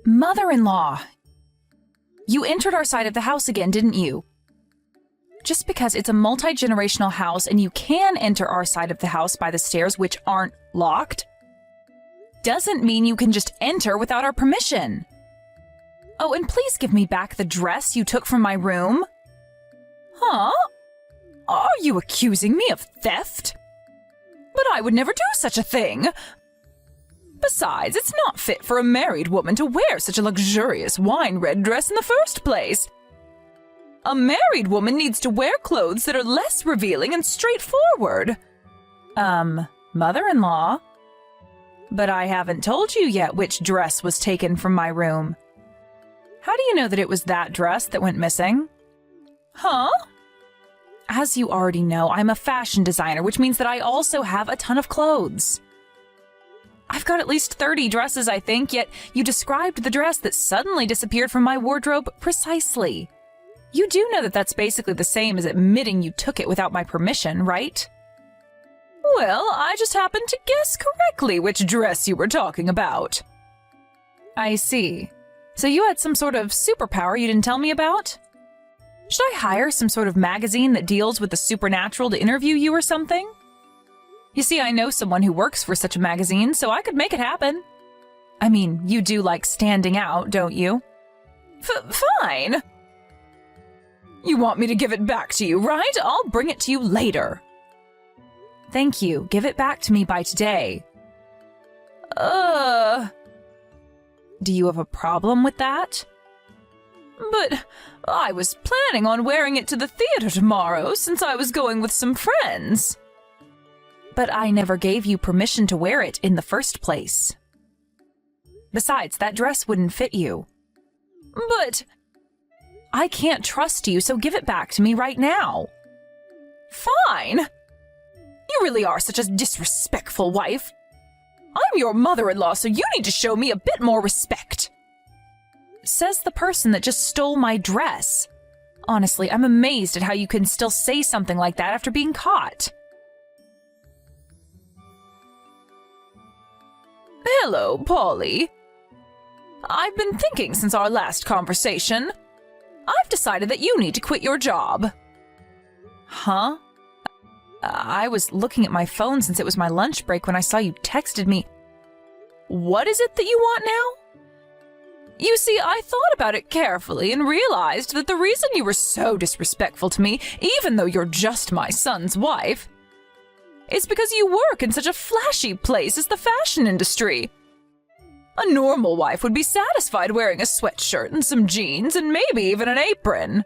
Mother-in-law! You entered our side of the house again, didn't you? Just because it's a multi-generational house and you can enter our side of the house by the stairs, which aren't locked, doesn't mean you can just enter without our permission. Oh, and please give me back the dress you took from my room. Huh? Are you accusing me of theft? But I would never do such a thing. Besides, it's not fit for a married woman to wear such a luxurious wine-red dress in the first place. A married woman needs to wear clothes that are less revealing and straightforward. Mother-in-law? But I haven't told you yet which dress was taken from my room. How do you know that it was that dress that went missing? Huh? As you already know, I'm a fashion designer, which means that I also have a ton of clothes. I've got at least 30 dresses, I think, yet you described the dress that suddenly disappeared from my wardrobe precisely. You do know that that's basically the same as admitting you took it without my permission, right? Well, I just happened to guess correctly which dress you were talking about. I see. So you had some sort of superpower you didn't tell me about? Should I hire some sort of magazine that deals with the supernatural to interview you or something? You see, I know someone who works for such a magazine, so I could make it happen. I mean, you do like standing out, don't you? Fine. You want me to give it back to you, right? I'll bring it to you later. Thank you. Give it back to me by today. Do you have a problem with that? But I was planning on wearing it to the theater tomorrow since I was going with some friends. But I never gave you permission to wear it in the first place. Besides, that dress wouldn't fit you. But I can't trust you, so give it back to me right now. Fine. You really are such a disrespectful wife. I'm your mother-in-law, so you need to show me a bit more respect. Says the person that just stole my dress. Honestly, I'm amazed at how you can still say something like that after being caught. Hello, Polly. I've been thinking since our last conversation. I've decided that you need to quit your job. Huh? I was looking at my phone since it was my lunch break when I saw you texted me. What is it that you want now? You see, I thought about it carefully and realized that the reason you were so disrespectful to me, even though you're just my son's wife, is because you work in such a flashy place as the fashion industry. A normal wife would be satisfied wearing a sweatshirt and some jeans and maybe even an apron.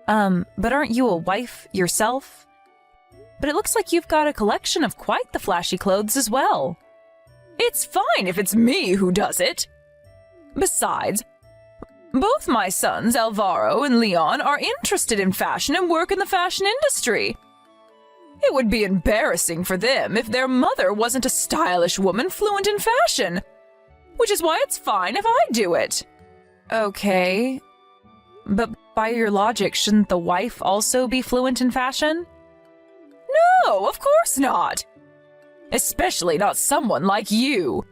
But aren't you a wife yourself? But it looks like you've got a collection of quite the flashy clothes as well. It's fine if it's me who does it. Besides, both my sons, Alvaro and Leon, are interested in fashion and work in the fashion industry. It would be embarrassing for them if their mother wasn't a stylish woman fluent in fashion, which is why it's fine if I do it. Okay, but by your logic, shouldn't the wife also be fluent in fashion? No, of course not. Especially not someone like you.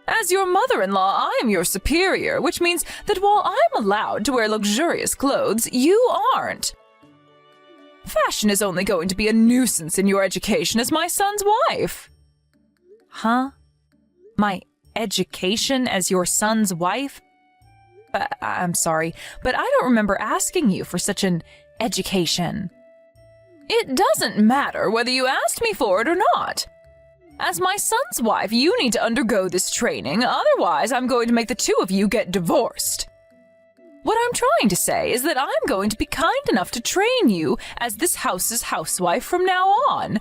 As your mother-in-law, I am your superior, which means that while I'm allowed to wear luxurious clothes, you aren't. Fashion is only going to be a nuisance in your education as my son's wife. Huh? My education as your son's wife? I'm sorry, but I don't remember asking you for such an education. It doesn't matter whether you asked me for it or not. As my son's wife, you need to undergo this training, otherwise I'm going to make the two of you get divorced. What I'm trying to say is that I'm going to be kind enough to train you as this house's housewife from now on.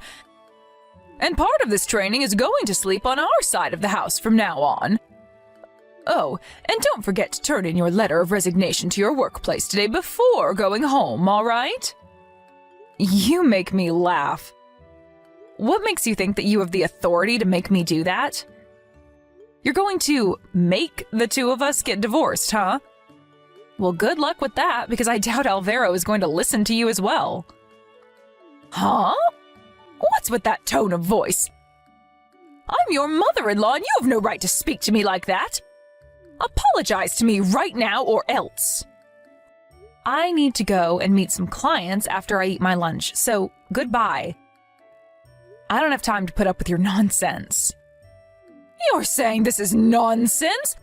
And part of this training is going to sleep on our side of the house from now on. Oh, and don't forget to turn in your letter of resignation to your workplace today before going home, all right? You make me laugh. What makes you think that you have the authority to make me do that? You're going to make the two of us get divorced, huh? Well, good luck with that, because I doubt Alvaro is going to listen to you as well. Huh? What's with that tone of voice? I'm your mother-in-law, and you have no right to speak to me like that. Apologize to me right now or else. I need to go and meet some clients after I eat my lunch, so goodbye. I don't have time to put up with your nonsense. You're saying this is nonsense?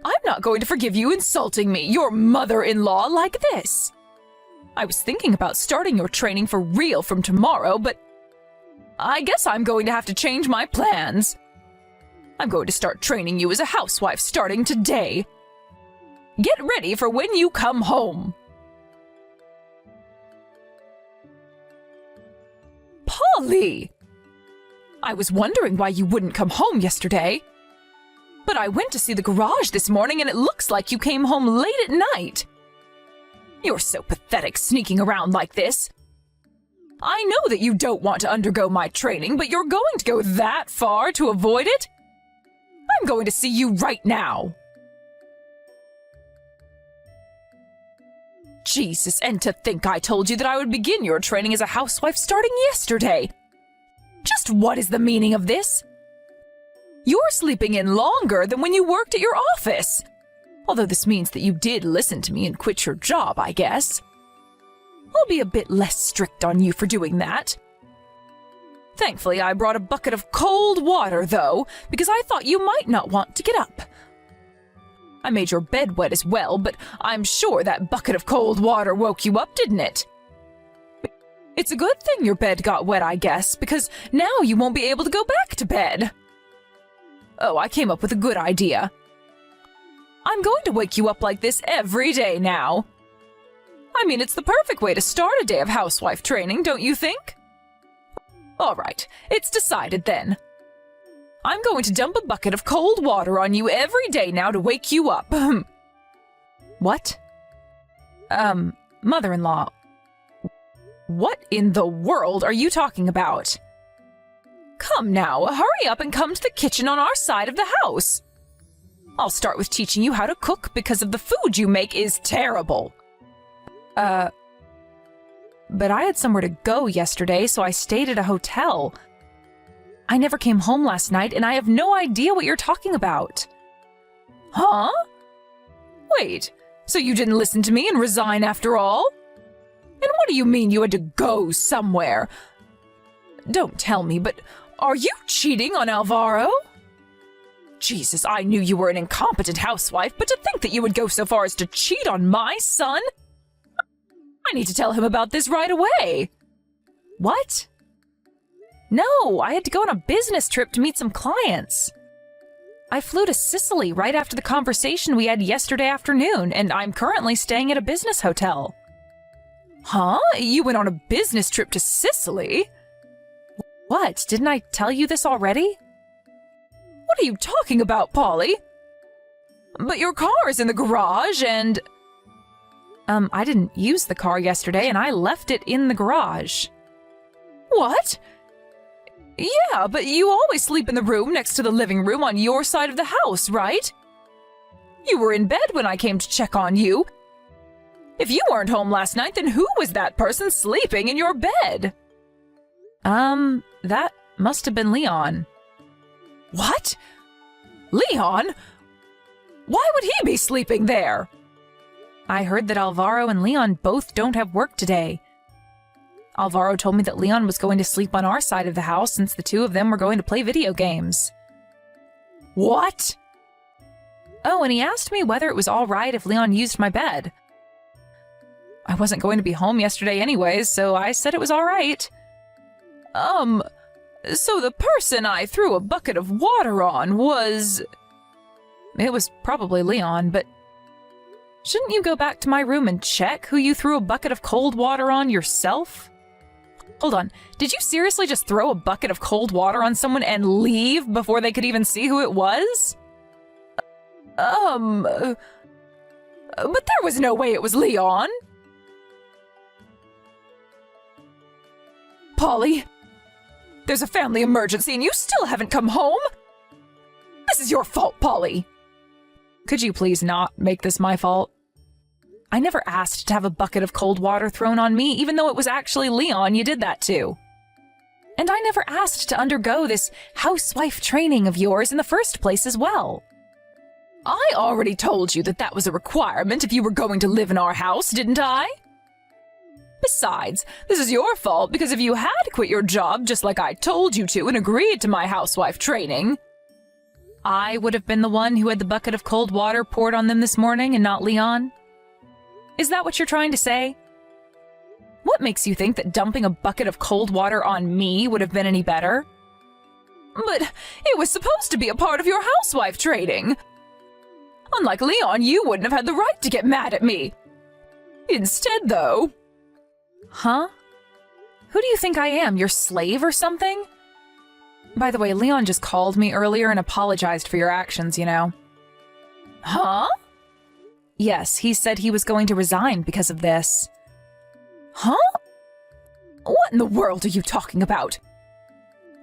I'm not going to forgive you insulting me, your mother-in-law, like this. I was thinking about starting your training for real from tomorrow, but I guess I'm going to have to change my plans. I'm going to start training you as a housewife starting today. Get ready for when you come home. Polly! I was wondering why you wouldn't come home yesterday. But I went to see the garage this morning and it looks like you came home late at night. You're so pathetic sneaking around like this. I know that you don't want to undergo my training, but you're going to go that far to avoid it? I'm going to see you right now. Jesus, and to think I told you that I would begin your training as a housewife starting yesterday. Just what is the meaning of this? You're sleeping in longer than when you worked at your office. Although this means that you did listen to me and quit your job, I guess. I'll be a bit less strict on you for doing that. Thankfully, I brought a bucket of cold water, though, because I thought you might not want to get up. I made your bed wet as well, but I'm sure that bucket of cold water woke you up, didn't it? It's a good thing your bed got wet, I guess, because now you won't be able to go back to bed. Oh, I came up with a good idea. I'm going to wake you up like this every day now. I mean, it's the perfect way to start a day of housewife training, don't you think? All right, it's decided then. I'm going to dump a bucket of cold water on you every day now to wake you up. What? Mother-in-law. What in the world are you talking about? Come now, hurry up and come to the kitchen on our side of the house. I'll start with teaching you how to cook because of the food you make is terrible. But I had somewhere to go yesterday, so I stayed at a hotel. I never came home last night, and I have no idea what you're talking about. Huh? Wait, so you didn't listen to me and resign after all? And what do you mean you had to go somewhere? Don't tell me, but are you cheating on Alvaro? Jesus, I knew you were an incompetent housewife, but to think that you would go so far as to cheat on my son? I need to tell him about this right away. What? No, I had to go on a business trip to meet some clients. I flew to Sicily right after the conversation we had yesterday afternoon, and I'm currently staying at a business hotel. Huh? You went on a business trip to Sicily? What? Didn't I tell you this already? What are you talking about, Polly? But your car is in the garage and... I didn't use the car yesterday and I left it in the garage. What? Yeah, but you always sleep in the room next to the living room on your side of the house, right? You were in bed when I came to check on you. If you weren't home last night, then who was that person sleeping in your bed? That must have been Leon. What? Leon? Why would he be sleeping there? I heard that Alvaro and Leon both don't have work today. Alvaro told me that Leon was going to sleep on our side of the house since the two of them were going to play video games. What? Oh, and he asked me whether it was all right if Leon used my bed. I wasn't going to be home yesterday anyways, so I said it was all right. So the person I threw a bucket of water on was... It was probably Leon, but... Shouldn't you go back to my room and check who you threw a bucket of cold water on yourself? Hold on, did you seriously just throw a bucket of cold water on someone and leave before they could even see who it was? But there was no way it was Leon. Polly, there's a family emergency and you still haven't come home? This is your fault, Polly. Could you please not make this my fault? I never asked to have a bucket of cold water thrown on me, even though it was actually Leon you did that to. And I never asked to undergo this housewife training of yours in the first place as well. I already told you that that was a requirement if you were going to live in our house, didn't I? Besides, this is your fault because if you had quit your job just like I told you to and agreed to my housewife training, I would have been the one who had the bucket of cold water poured on them this morning and not Leon. Is that what you're trying to say? What makes you think that dumping a bucket of cold water on me would have been any better? But it was supposed to be a part of your housewife training. Unlike Leon, you wouldn't have had the right to get mad at me. Instead, though... Huh? Who do you think I am, your slave or something? By the way, Leon just called me earlier and apologized for your actions, you know. Huh? Yes, he said he was going to resign because of this. Huh? What in the world are you talking about?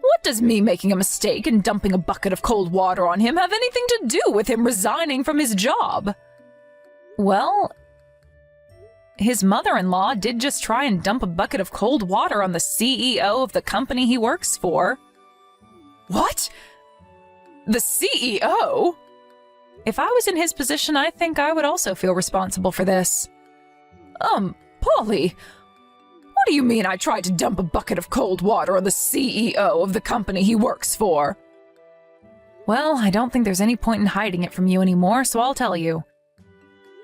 What does me making a mistake and dumping a bucket of cold water on him have anything to do with him resigning from his job? Well, his mother-in-law did just try and dump a bucket of cold water on the CEO of the company he works for. What? The CEO? If I was in his position, I think I would also feel responsible for this. Polly, what do you mean I tried to dump a bucket of cold water on the CEO of the company he works for? Well, I don't think there's any point in hiding it from you anymore, so I'll tell you.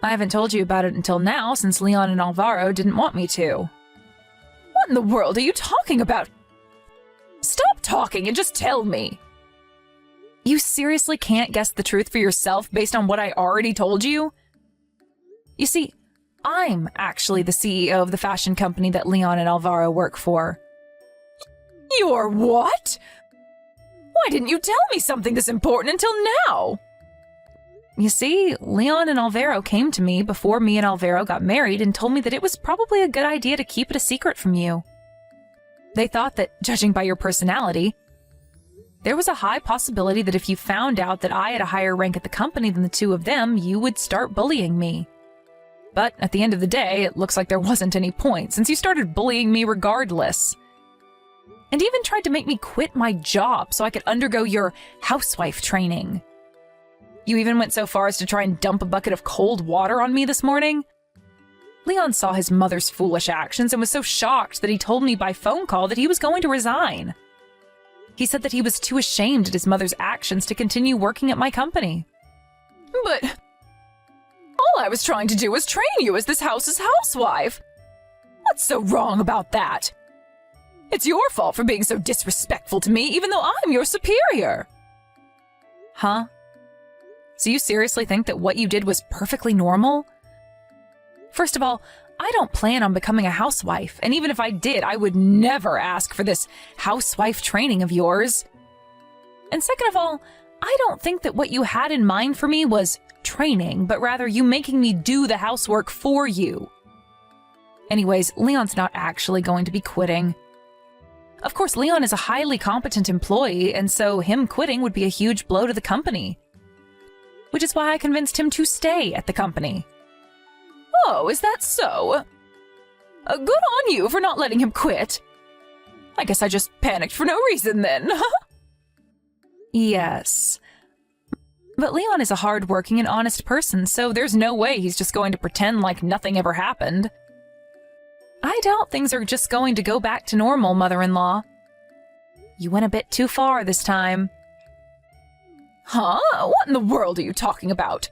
I haven't told you about it until now since Leon and Alvaro didn't want me to. What in the world are you talking about? Stop talking and just tell me. You seriously can't guess the truth for yourself based on what I already told you? You see, I'm actually the CEO of the fashion company that Leon and Alvaro work for. You're what? Why didn't you tell me something this important until now? You see, Leon and Alvaro came to me before me and Alvaro got married and told me that it was probably a good idea to keep it a secret from you. They thought that, judging by your personality, there was a high possibility that if you found out that I had a higher rank at the company than the two of them, you would start bullying me. But at the end of the day, it looks like there wasn't any point, since you started bullying me regardless. And even tried to make me quit my job so I could undergo your housewife training. You even went so far as to try and dump a bucket of cold water on me this morning? Leon saw his mother's foolish actions and was so shocked that he told me by phone call that he was going to resign. He said that he was too ashamed at his mother's actions to continue working at my company. But all I was trying to do was train you as this house's housewife. What's so wrong about that? It's your fault for being so disrespectful to me, even though I'm your superior. Huh? So you seriously think that what you did was perfectly normal? First of all, I don't plan on becoming a housewife, and even if I did, I would never ask for this housewife training of yours. And second of all, I don't think that what you had in mind for me was training, but rather you making me do the housework for you. Anyways, Leon's not actually going to be quitting. Of course, Leon is a highly competent employee, and so him quitting would be a huge blow to the company. Which is why I convinced him to stay at the company. Oh, is that so? Good on you for not letting him quit. I guess I just panicked for no reason then. Yes. But Leon is a hard-working and honest person, so there's no way he's just going to pretend like nothing ever happened. I doubt things are just going to go back to normal, mother-in-law. You went a bit too far this time. Huh? What in the world are you talking about?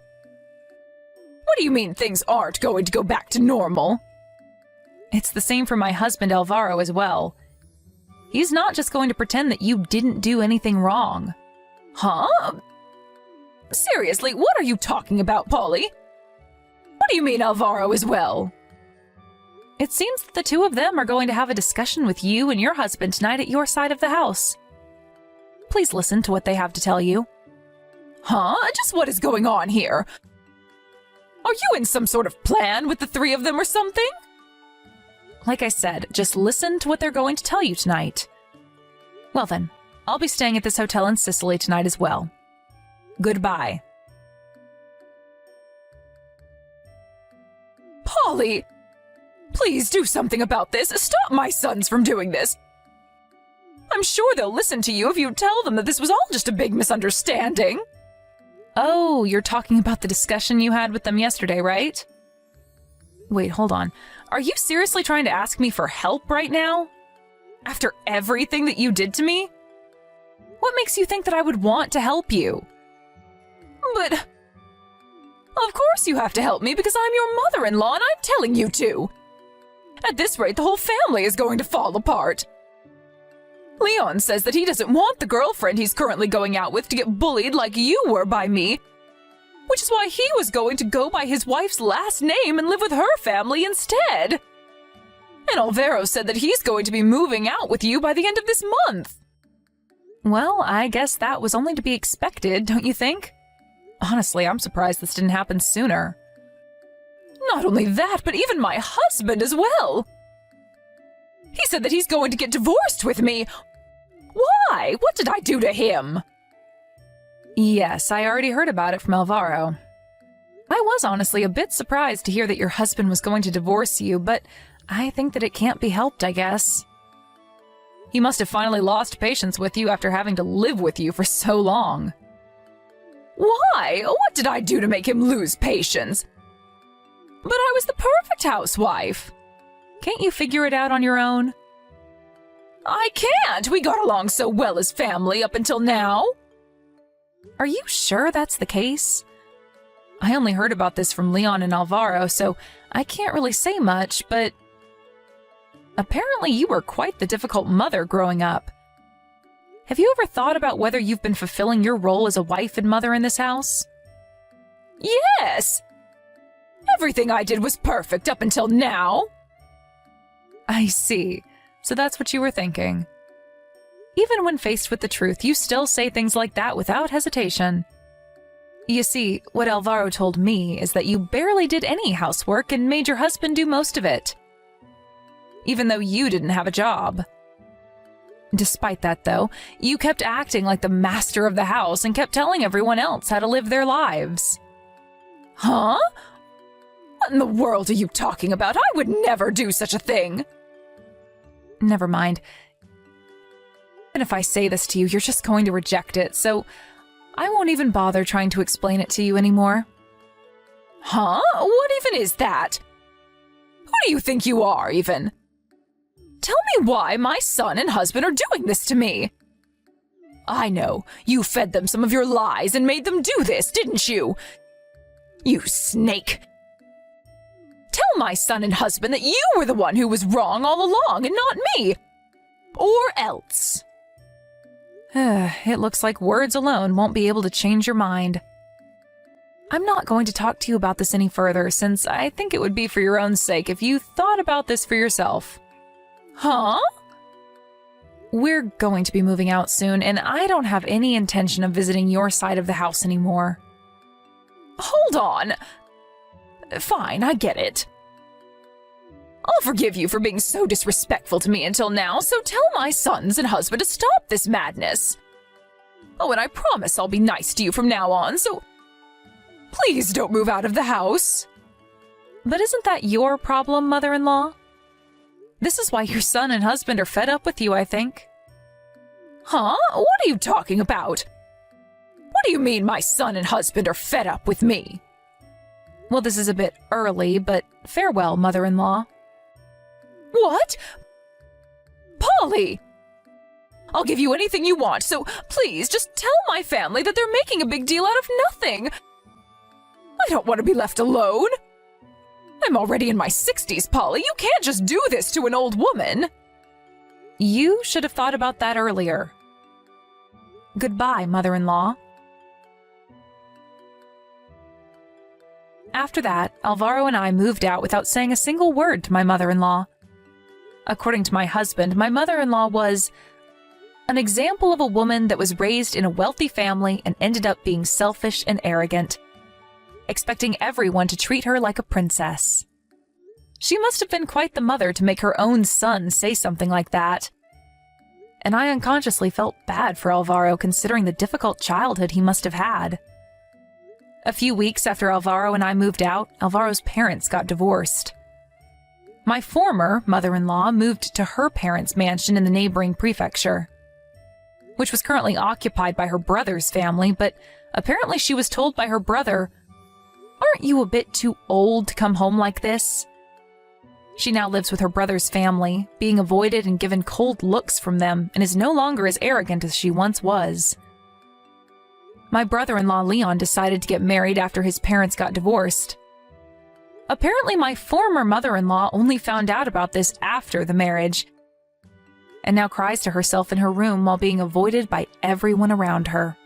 What do you mean things aren't going to go back to normal? It's the same for my husband Alvaro as well. He's not just going to pretend that you didn't do anything wrong. Huh? Seriously, what are you talking about, Polly? What do you mean Alvaro as well? It seems that the two of them are going to have a discussion with you and your husband tonight at your side of the house. Please listen to what they have to tell you. Huh? Just what is going on here? Are you in some sort of plan with the three of them or something? Like I said, just listen to what they're going to tell you tonight. Well then, I'll be staying at this hotel in Sicily tonight as well. Goodbye. Polly! Please do something about this. Stop my sons from doing this. I'm sure they'll listen to you if you tell them that this was all just a big misunderstanding. Oh, you're talking about the discussion you had with them yesterday, right? Wait, hold on. Are you seriously trying to ask me for help right now? After everything that you did to me? What makes you think that I would want to help you? But of course you have to help me because I'm your mother-in-law and I'm telling you to. At this rate, the whole family is going to fall apart. Leon says that he doesn't want the girlfriend he's currently going out with to get bullied like you were by me, which is why he was going to go by his wife's last name and live with her family instead. And Alvaro said that he's going to be moving out with you by the end of this month. Well, I guess that was only to be expected, don't you think? Honestly, I'm surprised this didn't happen sooner. Not only that, but even my husband as well. He said that he's going to get divorced with me. Why? What did I do to him? Yes, I already heard about it from Alvaro. I was honestly a bit surprised to hear that your husband was going to divorce you, but I think that it can't be helped, I guess. He must have finally lost patience with you after having to live with you for so long. Why? What did I do to make him lose patience? But I was the perfect housewife. Can't you figure it out on your own? I can't! We got along so well as family up until now. Are you sure that's the case? I only heard about this from Leon and Alvaro, so I can't really say much, but apparently you were quite the difficult mother growing up. Have you ever thought about whether you've been fulfilling your role as a wife and mother in this house? Yes! Everything I did was perfect up until now. I see. So that's what you were thinking. Even when faced with the truth, you still say things like that without hesitation. You see, what Alvaro told me is that you barely did any housework and made your husband do most of it, even though you didn't have a job. Despite that, though, you kept acting like the master of the house and kept telling everyone else how to live their lives. Huh? What in the world are you talking about? I would never do such a thing. Never mind. And if I say this to you, you're just going to reject it, so I won't even bother trying to explain it to you anymore. Huh? What even is that? Who do you think you are, even? Tell me why my son and husband are doing this to me. I know. You fed them some of your lies and made them do this, didn't you? You snake. Tell my son and husband that you were the one who was wrong all along and not me. Or else. It looks like words alone won't be able to change your mind. I'm not going to talk to you about this any further, since I think it would be for your own sake if you thought about this for yourself. Huh? We're going to be moving out soon, and I don't have any intention of visiting your side of the house anymore. Hold on. Fine, I get it. I'll forgive you for being so disrespectful to me until now, so tell my sons and husband to stop this madness. Oh, and I promise I'll be nice to you from now on, so please don't move out of the house. But isn't that your problem, mother-in-law? This is why your son and husband are fed up with you, I think. Huh? What are you talking about? What do you mean my son and husband are fed up with me? Well, this is a bit early, but farewell, mother-in-law. What? Polly! I'll give you anything you want, so please just tell my family that they're making a big deal out of nothing. I don't want to be left alone. I'm already in my 60s, Polly. You can't just do this to an old woman. You should have thought about that earlier. Goodbye, mother-in-law. After that, Alvaro and I moved out without saying a single word to my mother-in-law. According to my husband, my mother-in-law was an example of a woman that was raised in a wealthy family and ended up being selfish and arrogant, expecting everyone to treat her like a princess. She must have been quite the mother to make her own son say something like that. And I unconsciously felt bad for Alvaro considering the difficult childhood he must have had. A few weeks after Alvaro and I moved out, Alvaro's parents got divorced. My former mother-in-law moved to her parents' mansion in the neighboring prefecture. which was currently occupied by her brother's family, but apparently she was told by her brother, "Aren't you a bit too old to come home like this?" She now lives with her brother's family, being avoided and given cold looks from them, and is no longer as arrogant as she once was. My brother-in-law Leon decided to get married after his parents got divorced. Apparently, my former mother-in-law only found out about this after the marriage, and now cries to herself in her room while being avoided by everyone around her.